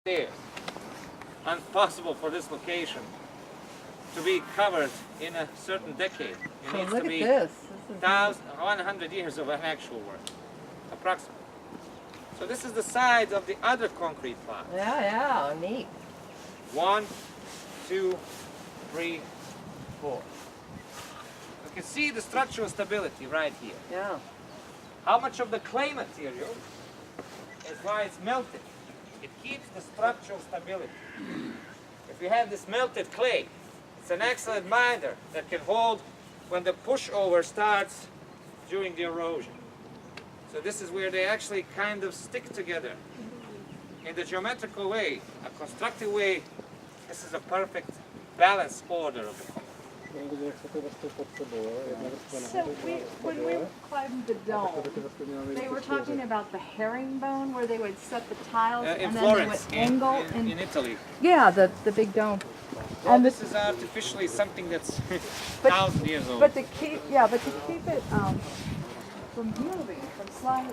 stairs. Impossible for this location to be covered in a certain decade. It So needs look to at be this. 100 years of an actual work, approximately. So this is the size of the other concrete plant. Yeah, neat. 1, 2, 3, 4. You can see the structural stability right here. Yeah. How much of the clay material is why it's melted. It keeps the structural stability. If you have this melted clay, it's an excellent binder that can hold when the pushover starts during the erosion. So this is where they actually kind of stick together. In the geometrical way, a constructive way, this is a perfect balanced order of the concrete. So when we climbed the dome, they were talking about the herringbone where they would set the tiles In and then Florence, they would angle in Italy. yeah, the big dome. Well, And this is artificially something that's But- 1,000 years old. But to keep it from moving, from sliding.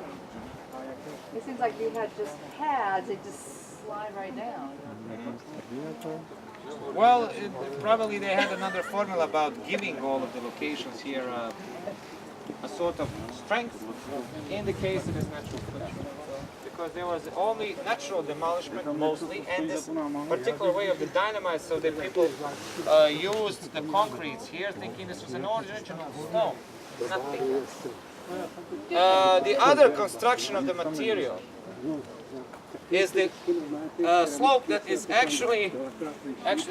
It seems like you had just pads, they just slide right down. Well, probably they had another formula about giving all of the locations here a sort of strength in the case of this natural friction. Because there was only natural demolishment mostly, and this particular way of the dynamite, so that people used the concretes here thinking this was an original stone. Nothing. The other construction of the material is the slope that is actually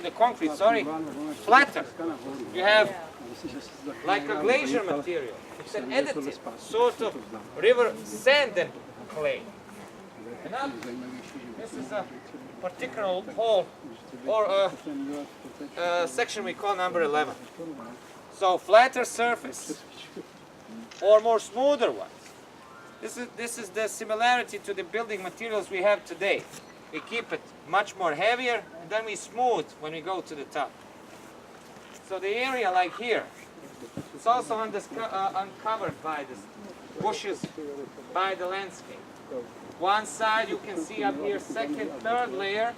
the concrete, flatter. You have like a glacier material. It's an additive, sort of river sand and clay. And now, this is a particular hole or a section we call number 11. So flatter surface or more smoother ones. This is the similarity to the building materials we have today. We keep it much more heavier and then we smooth when we go to the top. So the area like here, it's also uncovered by the bushes, by the landscape. One side you can see up here, second, third layer.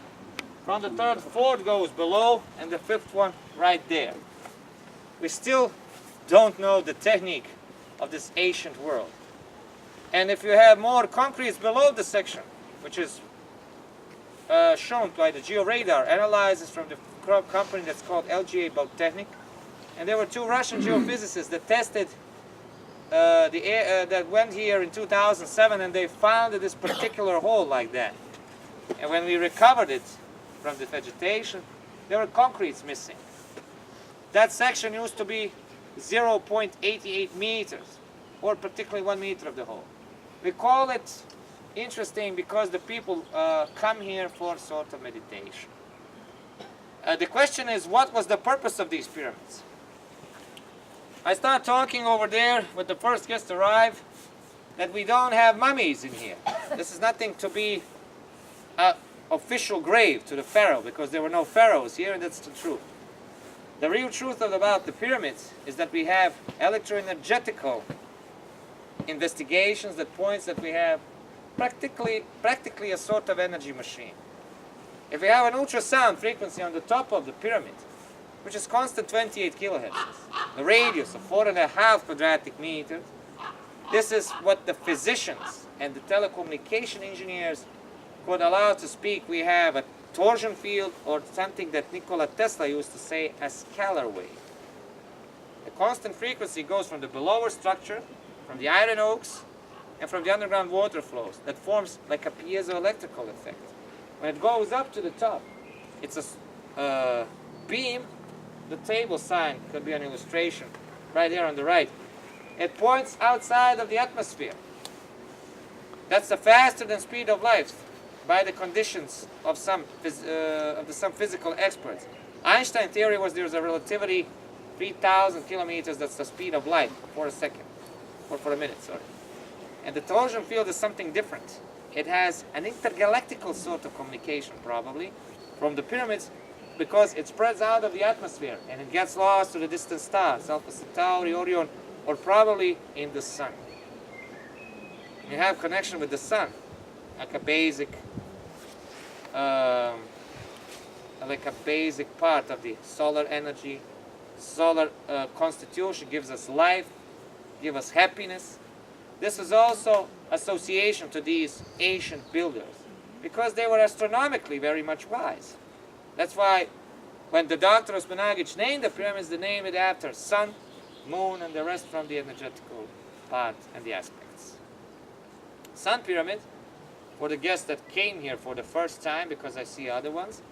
From the third, fourth goes below and the fifth one right there. We still don't know the technique of this ancient world. And if you have more concretes below the section, which is shown by the georadar analysis from the company that's called LGA Technic, and there were two Russian geophysicists that tested that went here in 2007, and they found this particular hole like that. And when we recovered it from the vegetation, there were concretes missing. That section used to be 0.88 meters, or particularly 1 meter of the hole. We call it interesting because the people come here for sort of meditation. The question is, what was the purpose of these pyramids? I start talking over there when the first guest arrived that we don't have mummies in here. This is nothing to be an official grave to the pharaoh, because there were no pharaohs here, and that's the truth. The real truth about the pyramids is that we have electroenergetical investigations that points that we have practically a sort of energy machine. If we have an ultrasound frequency on the top of the pyramid, which is constant 28 kilohertz, a radius of 4.5 quadratic meters, this is what the physicians and the telecommunication engineers could allow to speak. We have a torsion field, or something that Nikola Tesla used to say, a scalar wave. The constant frequency goes from the below structure, from the iron oaks, and from the underground water flows that forms like a piezoelectrical effect. When it goes up to the top, it's a beam. The table sign could be an illustration right there on the right. It points outside of the atmosphere. That's the faster than speed of light by the conditions of some physical experts. Einstein's theory was there's a relativity 3,000 kilometers, that's the speed of light for a second, or for a minute, sorry. And the torsion field is something different. It has an intergalactical sort of communication, probably, from the pyramids, because it spreads out of the atmosphere and it gets lost to the distant stars, Alpha Centauri, Orion, or probably in the sun. You have connection with the sun, like a basic like a basic part of the solar energy. Solar constitution gives us life, gives us happiness. This is also association to these ancient builders because they were astronomically very much wise. That's why when the Dr. Osmanagic named the pyramids, they named it after sun, moon, and the rest from the energetical part and the aspects. Sun pyramid, for the guests that came here for the first time, because I see other ones,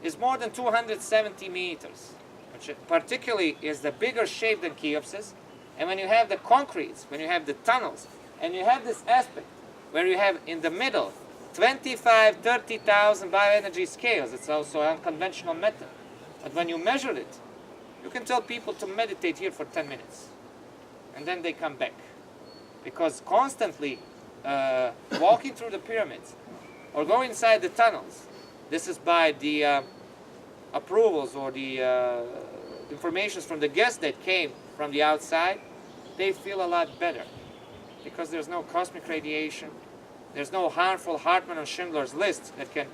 is more than 270 meters, which particularly is the bigger shape than Cheops's. And when you have the concretes, when you have the tunnels, and you have this aspect where you have in the middle 25, 30,000 bioenergy scales, it's also an unconventional method. But when you measure it, you can tell people to meditate here for 10 minutes. And then they come back. Because constantly walking through the pyramids or going inside the tunnels, this is by the approvals or the information from the guests that came from the outside, they feel a lot better because there's no cosmic radiation, there's no harmful Hartmann or Schindler's list that can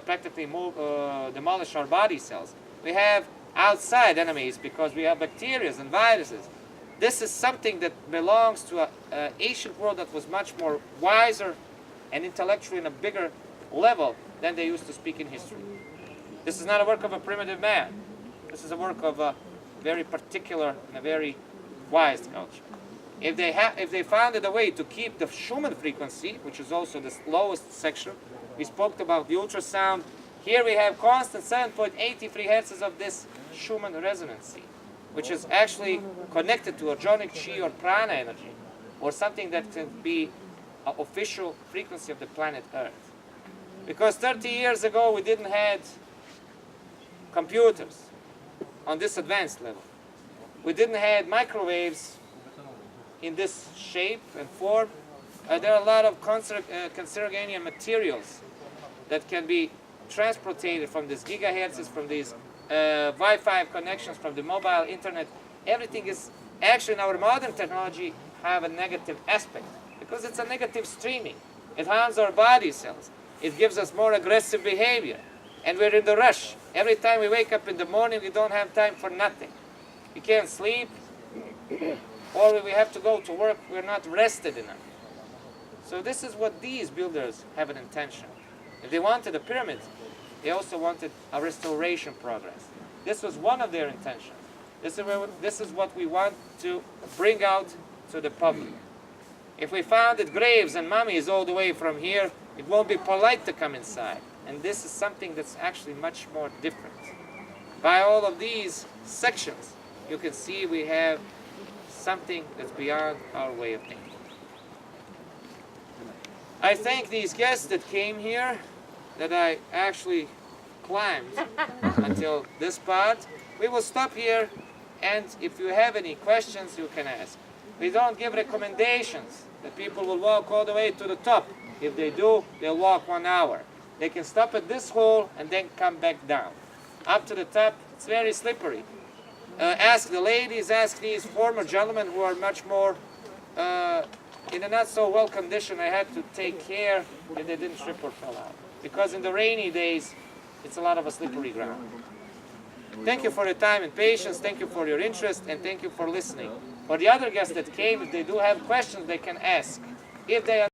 practically demolish our body cells. We have outside enemies because we have bacteria and viruses. This is something that belongs to an ancient world that was much more wiser and intellectually in a bigger level than they used to speak in history. This is not a work of a primitive man. This is a work of a very particular and a very wise culture. If they found a way to keep the Schumann frequency, which is also the lowest section, we spoke about the ultrasound. Here we have constant 7.83 hertz of this Schumann resonancy, which is actually connected to ozonic chi or prana energy, or something that can be an official frequency of the planet Earth. Because 30 years ago we didn't have computers on this advanced level. We didn't have microwaves in this shape and form. There are a lot of cancerogenic materials that can be transported from these gigahertz, from these Wi-Fi connections, from the mobile internet. Everything is actually in our modern technology have a negative aspect because it's a negative streaming. It harms our body cells. It gives us more aggressive behavior. And we're in the rush. Every time we wake up in the morning, we don't have time for nothing. We can't sleep, or we have to go to work, we're not rested enough. So this is what these builders have an intention. If they wanted a pyramid, they also wanted a restoration progress. This was one of their intentions. This is what we want to bring out to the public. If we found that graves and mummies all the way from here, it won't be polite to come inside. And this is something that's actually much more different. By all of these sections, you can see we have something that's beyond our way of thinking. I thank these guests that came here, that I actually climbed until this part. We will stop here, and if you have any questions, you can ask. We don't give recommendations that people will walk all the way to the top. If they do, they'll walk 1 hour. They can stop at this hole and then come back down. Up to the top, it's very slippery. Ask the ladies, ask these former gentlemen who are much more in a not so well condition. I had to take care that they didn't trip or fall out. Because in the rainy days, it's a lot of a slippery ground. Thank you for your time and patience. Thank you for your interest, and thank you for listening. For the other guests that came, if they do have questions, they can ask. If they